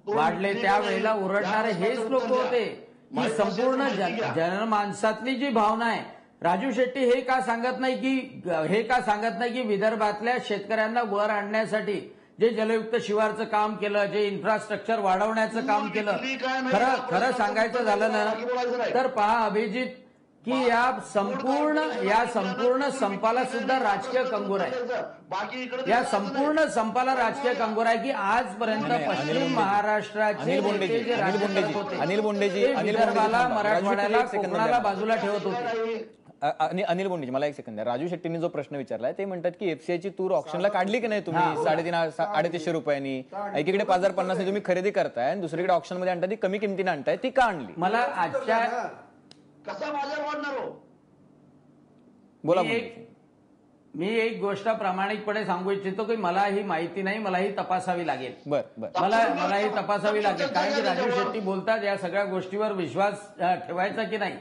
वाढले त्यावेळेला ओरडणारे हेच लोक होते की संपूर्ण जनमानसातली जी भावना आहे. राजू शेट्टी हे का सांगत नाही की विदर्भातल्या शेतकऱ्यांना वर आणण्यासाठी जे जलयुक्त शिवारचं काम केलं, जे इन्फ्रास्ट्रक्चर वाढवण्याचं काम केलं, खरं सांगायचं झालं ना तर पहा अभिजित की या संपूर्ण संपाला सुद्धा राजकीय कंगोर आहे. या संपूर्ण संपाला राजकीय कंगोर आहे की आजपर्यंत पश्चिम महाराष्ट्राचे अनिल बोंडेजी विदर्भाला, मराठवाड्याला, कोकणाला बाजूला ठेवत होते. अनिल बोंडेजी, मला एक सेकंद आहे. राजू शेट्टींनी जो प्रश्न विचारलाय ते म्हणतात की एफसीआयची तूर ऑप्शनला काढली की नाही तुम्ही 3,500-3,800 रुपयांनी? एकीकडे 5,050 तुम्ही खरेदी करताय आणि दुसरीकडे ऑप्शन मध्ये आणताय, ती कमी किमतीने आणताय, ती का आणली? मला आजच्या कसा बाजार वाढणार हो? बोला. मी एक गोष्ट प्रामाणिकपणे सांगू इच्छितो की मला ही माहिती नाही, मला ही तपासावी लागेल. मला ही तपासावी लागेल. कारण की राजू शेट्टी बोलतात या सगळ्या गोष्टीवर विश्वास ठेवायचा की नाही.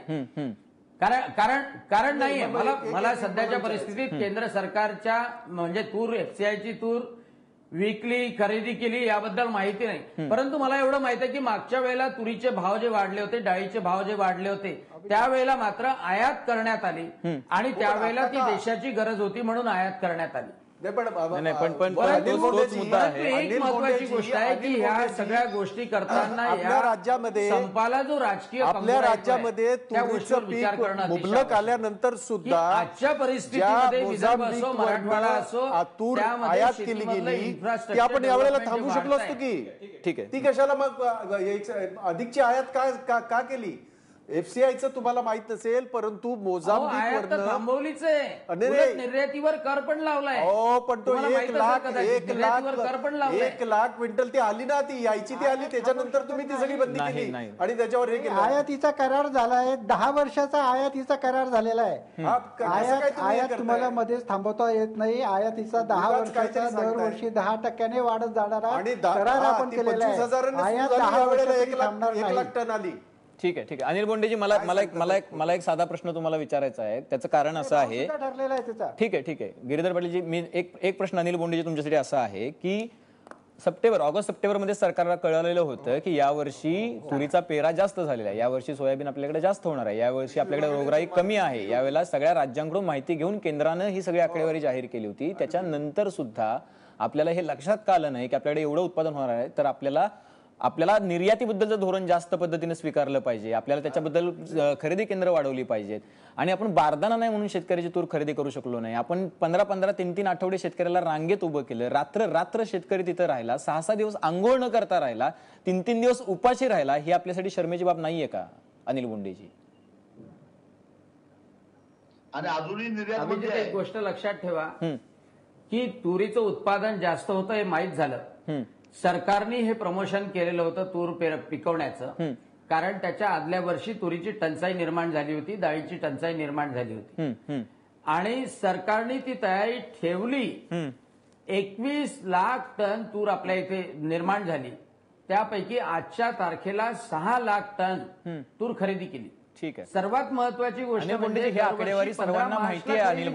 कारण नाहीये. मला सध्याच्या परिस्थितीत केंद्र सरकारच्या म्हणजे एफसीआयची तूर विकली, खरेदी केली याबद्दल माहिती नाही. परंतु मला एवढं माहिती आहे की मागच्या वेळेला तुरीचे भाव जे वाढले होते, डाळीचे भाव जे वाढले होते, त्यावेळेला मात्र आयात करण्यात आली आणि त्यावेळेला ती देशाची गरज होती म्हणून आयात करण्यात आली. एक महत्वाची गोष्ट आहे की ह्या सगळ्या गोष्टी करताना आपल्या राज्यामध्ये संपाला जो राजकीय आपल्या राज्यामध्ये तुरीचं पीक मुबलक आल्यानंतर सुद्धा आजच्या परिस्थितीमध्ये विदर्भ असो, मराठवाडा असो, तूर आयात केली गेली ती आपण यावेळेला थांबू शकलो असतो की? ठीक आहे, ती कशाला मग अधिकची आयात का केली? एफसीआयचं तुम्हाला माहित नसेल परंतु मोझाम्बिक थांबवलीच आहे. निर्यातीवर कर पण लावलाय. पण तो 1 लाख क्विंटल ती आली ना, ती यायची ती आली, त्याच्यानंतर तुम्ही ती सगळी बंदी केली आणि त्याच्यावर हे केलं. आयातीचा करार झालाय, 10 वर्षाचा आयातीचा करार झालेला आहे. आयात तुम्हाला मध्येच थांबवता येत नाही. आयातीचा 10 वर्षाचा दरवर्षी 10% वाढत जाणारा करार आपण केलेला आहे. आयात 10 वर्षासाठी थांबणार नाही. 1 लाख टन आली. ठीक आहे. अनिल बोंडेजी, मला एक साधा प्रश्न तुम्हाला विचारायचा आहे. त्याचं कारण असं आहे. ठीक आहे गिरीधर पाटीलजी, मी एक प्रश्न अनिल बोंडेजी तुमच्यासाठी असा आहे की ऑगस्ट सप्टेंबरमध्ये सरकारला कळलेलं होतं की यावर्षी तुरीचा पेरा जास्त झालेला आहे, यावर्षी सोयाबीन आपल्याकडे जास्त होणार आहे, यावर्षी आपल्याकडे रोगराई कमी आहे. यावेळेला सगळ्या राज्यांकडून माहिती घेऊन केंद्रानं ही सगळी आकडेवारी जाहीर केली होती. त्याच्यानंतर सुद्धा आपल्याला हे लक्षात का आलं नाही की आपल्याकडे एवढं उत्पादन होणार आहे, तर आपल्याला आपल्याला निर्यातीबद्दलचं धोरण जास्त पद्धतीने स्वीकारलं पाहिजे, आपल्याला त्याच्याबद्दल खरेदी केंद्र वाढवली पाहिजेत. आणि आपण बारदाना नाही म्हणून शेतकऱ्याची तूर खरेदी करू शकलो नाही. आपण 15-15, 3-3 आठवडे शेतकऱ्याला रांगेत उभं केलं, रात्र शेतकरी तिथं राहिला, 6-6 दिवस आंघोळ न करता राहिला, 3-3 दिवस उपाशी राहिला. ही आपल्यासाठी शर्मेची बाब नाहीये का अनिल बोंडेजी? आणि अजूनही निर्यात अभिजित, एक गोष्ट लक्षात ठेवा की तुरीचं उत्पादन जास्त होतं हे माहीत झालं. सरकारने हे प्रमोशन केलेलं होतं तूर पिकवण्याचं, कारण त्याच्या आदल्या वर्षी तुरीची टंचाई निर्माण झाली होती, डाळीची टंचाई निर्माण झाली होती आणि सरकारने ती तयारी ठेवली. 21 लाख टन तूर आपल्या इथे निर्माण झाली, त्यापैकी आजच्या तारखेला 6 लाख टन तूर खरेदी केली. ठीक आहे. सर्वात महत्वाची गोष्ट अनिल बोंडेजी, हे आकडेवारी सर्वांना माहिती आहे. अनिल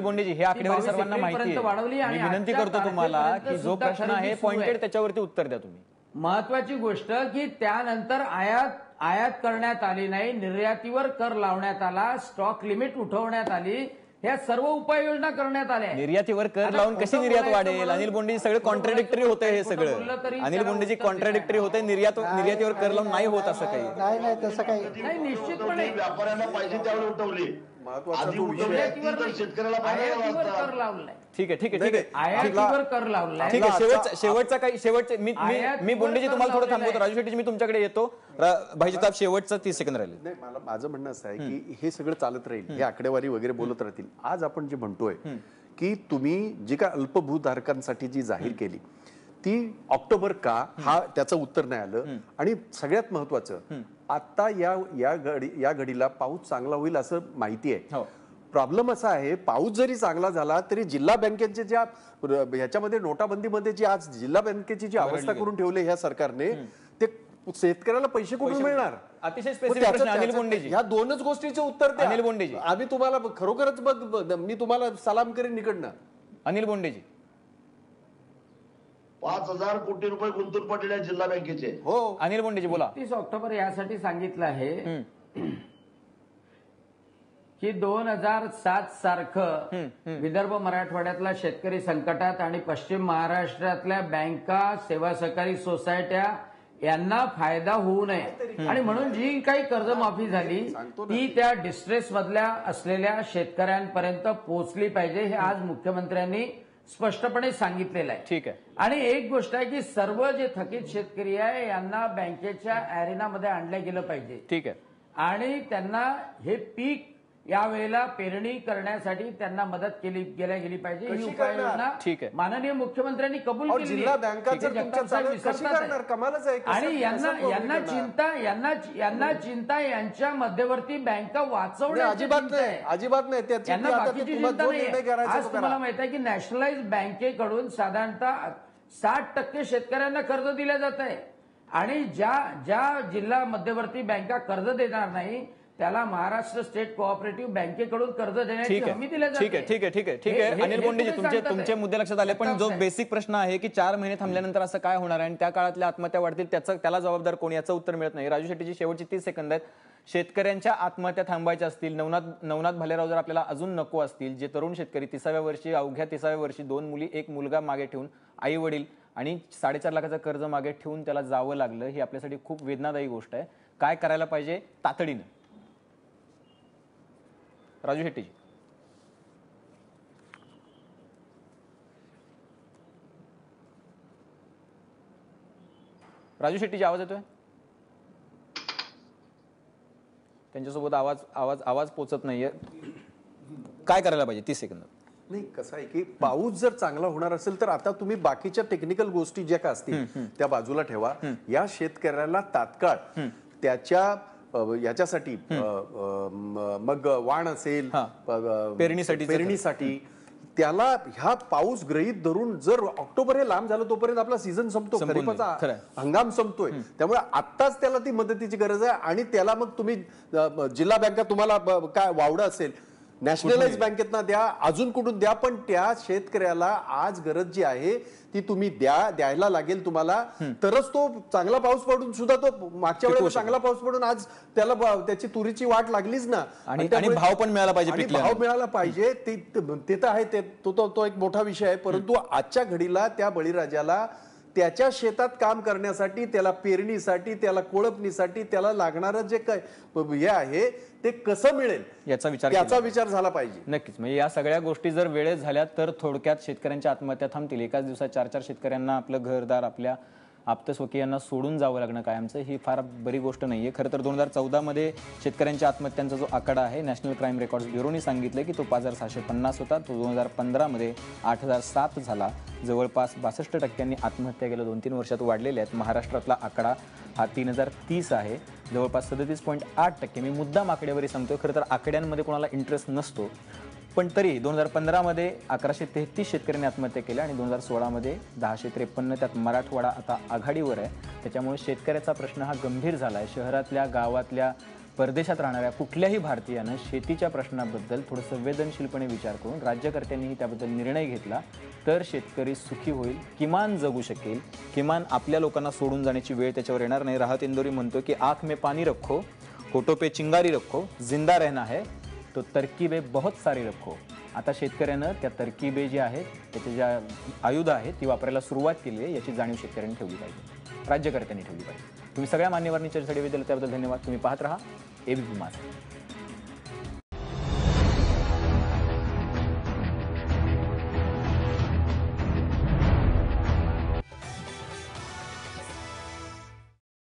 बोंडेजी, हे आकडेवारी सर्वांना माहिती आहे. मी विनंती करतो तुम्हाला की जो प्रश्न आहे पॉइंटेड त्याच्यावरती उत्तर द्या तुम्ही. महत्वाची गोष्ट की त्यानंतर आयात करण्यात आली नाही, निर्यातीवर कर लावण्यात आला, स्टॉक लिमिट उठवण्यात आली, ह्या सर्व उपाययोजना करण्यात आल्या. निर्यातीवर कर लावून कशी निर्यात वाढेल? अनिल बोंडेजी, सगळे कॉन्ट्राडिक्टरी होते हे सगळं. अनिल बोंडेजी, कॉन्ट्राडिक्टरी होते. निर्यातीवर कर लावून नाही होत असं काही. नाही तसं काही नाही, निश्चितपणे व्यापाऱ्यांना पाहिजे त्यावेळी उठवली. महत्वाचा आधी तो विषय उठवली आहे. असती तर शेतकऱ्याला आयातीवर फायदा कर झाला लावलाय. ठीक आहे. आयातीवर कर लावलाय. ठीक आहे. शेवटचं मी बोंडेजी तुम्हाला थोडं थांबवतो. राजू शेट्टी, मी तुमच्याकडे येतो. भाईजताप, शेवटचं 30 सेकंद राहिले. नाही, माझं म्हणणं असं आहे की हे सगळं चालत राहील, हे आकडेवारी वगैरे बोलत राहतील. आज आपण जे म्हणतोय की तुम्ही जी काय अल्पभूधारकांसाठी जी जाहीर केली ती ऑक्टोबर का, हा त्याचं उत्तर नाही आलं. आणि सगळ्यात महत्वाचं, आता या घडीला पाऊस चांगला होईल असं माहिती आहे. प्रॉब्लेम असा आहे, पाऊस जरी चांगला झाला तरी जिल्हा बँकेचे ज्या ह्याच्यामध्ये नोटाबंदीमध्ये जी आज जिल्हा बँकेची जी अवस्था करून ठेवली ह्या सरकारने, ते शेतकऱ्याला पैसे कुठून मिळणार? अतिशय स्पेसिफिक प्रश्न अनिल बोंडेजी. ह्या दोनच गोष्टीचे उत्तर द्या अनिल बोंडेजी. आम्ही तुम्हाला खरोखरच मी तुम्हाला सलाम करेन इकडनं. अनिल बोंडेजी, 5,000 कोटी रुपये गुंतून पडलेले आहेत जिल्हा बँकेचे. हो, अनिल बोंडेजी बोला. 30 ऑक्टोबर यासाठी सांगितलं आहे की 2007 सारखं विदर्भ मराठवाड्यातला शेतकरी संकटात आणि पश्चिम महाराष्ट्रातल्या बँका, सेवा सहकारी सोसायट्या यांना फायदा होऊ नये आणि म्हणून जी काही कर्जमाफी झाली ती त्या डिस्ट्रेस मधल्या असलेल्या शेतकऱ्यांपर्यंत पोहोचली पाहिजे, हे आज मुख्यमंत्र्यांनी स्पष्टपणे सांगितलेलं आहे. ठीक आहे. आणि एक गोष्ट आहे की सर्व जे थकीत शेतकरी आहे यांना बँकेच्या अॅरेनामध्ये आणलं गेलं पाहिजे. ठीक आहे. आणि त्यांना हे पीक यावेळेला पेरणी करण्यासाठी त्यांना मदत गेली पाहिजे. ही उपाययोजना ठीक आहे. माननीय मुख्यमंत्र्यांनी कबूल केली. जिल्हा बँका जर तुमच्या चालत कशी करणार? कमालच आहे. आणि यांना चिंता यांच्या मध्यवर्ती बँका वाचवण्याची अजिबात नाही. यांना बाकीची चिंता नाही. आज तुम्हाला माहित आहे की नॅशनलाइज बँकेकडून साधारणतः 60% शेतकऱ्यांना कर्ज दिलं जात आहे आणि ज्या जिल्हा मध्यवर्ती बँका कर्ज देणार नाही त्याला महाराष्ट्र स्टेट कोऑपरेटिव्ह बँकेकडून कर्ज देण्याची हमी दिली जाते. ठीक आहे. अनिल बोंडेजी, तुमचे मुद्दे लक्षात आले. पण जो बेसिक प्रश्न आहे की 4 महिने थांबल्यानंतर असं काय होणार आहे आणि त्या काळातल्या आत्महत्या वाढतील, त्याला जबाबदार कोण, याचं उत्तर मिळत नाही. राजू शेट्टीची शेवटची 30 सेकंद आहेत. शेतकऱ्यांच्या आत्महत्या थांबायच्या असतील, नवनाथ भालेराव जर आपल्याला अजून नको असतील, जे तरुण शेतकरी अवघ्या 30व्या वर्षी 2 मुली 1 मुलगा मागे ठेवून, आई वडील आणि 4.5 लाखाचं कर्ज मागे ठेवून त्याला जावं लागलं, ही आपल्यासाठी खूप वेदनादायी गोष्ट आहे. काय करायला पाहिजे तातडीनं? राजू शेट्टीजी. राजू शेट्टीजी, आवाज येतोय? त्यांच्यासोबत आवाज पोचत नाहीये. काय करायला पाहिजे 30 सेकंद? नाही, कसं आहे की पाऊस जर चांगला होणार असेल तर आता तुम्ही बाकीच्या टेक्निकल गोष्टी ज्या का असतील त्या बाजूला ठेवा. या शेतकऱ्याला तात्काळ त्याच्या याच्यासाठी मग वाण असेल, पेरणीसाठी त्याला ह्या पाऊस ग्रहीत धरून, जर ऑक्टोबर हे लांब झालं तोपर्यंत आपला सीझन संपतो, खरीपाचा हंगाम संपतोय, त्यामुळे आत्ताच त्याला ती मदतीची गरज आहे. आणि त्याला मग तुम्ही जिल्हा बँका तुम्हाला काय वावडं असेल नॅशनलाइज बँकेतना द्या, अजून कुठून द्या, पण त्या शेतकऱ्याला आज गरज जी आहे ती तुम्ही द्यायला लागेल तुम्हाला, तरच तो चांगला पाऊस पडून सुद्धा तो मागच्या वेळेला चांगला पाऊस पडून आज त्याला त्याची तुरीची वाट लागलीच ना. आणि भाव पण मिळाला पाहिजे. भाव मिळाला पाहिजे ते तर आहे, तो एक मोठा विषय आहे. परंतु आजच्या घडीला त्या बळीराजाला त्याच्या शेतात काम करण्यासाठी, त्याला पेरणीसाठी, त्याला कोळपणीसाठी त्याला लागणारं जे काय हे आहे ते कसं मिळेल याचा विचार झाला पाहिजे. नक्कीच. म्हणजे या सगळ्या गोष्टी जर वेळेत झाल्या तर थोडक्यात शेतकऱ्यांच्या आत्महत्या थांबतील. एकाच दिवसात 4-4 शेतकऱ्यांना आपलं घरदार, आपल्या आप्तस्वकीयांना सोडून जावं लागणं कायमचं, ही फार बरी गोष्ट नाहीये. खरं तर 2014 मध्ये शेतकऱ्यांच्या आत्महत्यांचा जो आकडा आहे नॅशनल क्राईम रेकॉर्ड्स ब्युरोने सांगितलं की तो 5650 होता. तो 2015 मध्ये 8007 झाला. जवळपास 62% आत्महत्या गेल्या 2-3 वर्षात वाढलेल्या आहेत. महाराष्ट्रातला आकडा हा 3030 आहे, जवळपास 37.8%. मी मुद्दाम आकडेवारी सांगतोय, खरं तर आकड्यांमध्ये कोणाला इंटरेस्ट नसतो, पण तरी 2015 मध्ये 1133 शेतकऱ्यांनी आत्महत्या केल्या आणि 2016 मध्ये 1053. त्यात मराठवाडा आता आघाडीवर आहे. त्याच्यामुळे शेतकऱ्याचा प्रश्न हा गंभीर झाला आहे. शहरातल्या, गावातल्या, परदेशात राहणाऱ्या कुठल्याही भारतीयानं शेतीच्या प्रश्नाबद्दल थोडं संवेदनशीलपणे विचार करून राज्यकर्त्यांनीही त्याबद्दल निर्णय घेतला तर शेतकरी सुखी होईल, किमान जगू शकेल, किमान आपल्या लोकांना सोडून जाण्याची वेळ त्याच्यावर येणार नाही. राहत इंदोरी म्हणतो की आँख में पानी रखो, होठों पे चिंगारी रखो, जिंदा रहना है तो तरकीबें बहुत सारी रखो. आता शेतकऱ्यानं त्या तरकीबे ज्या आहेत, त्याच्या ज्या आयुध आहेत ती वापरायला सुरुवात केली आहे, याची जाणीव शेतकऱ्यांनी ठेवली पाहिजे, राज्यकर्त्यांनी ठेवली पाहिजे. तुम्ही सगळ्या मान्यवरांनी चर्चेसाठी वेळ दिला त्याबद्दल धन्यवाद. तुम्ही पाहत राहा एबीपी माझा.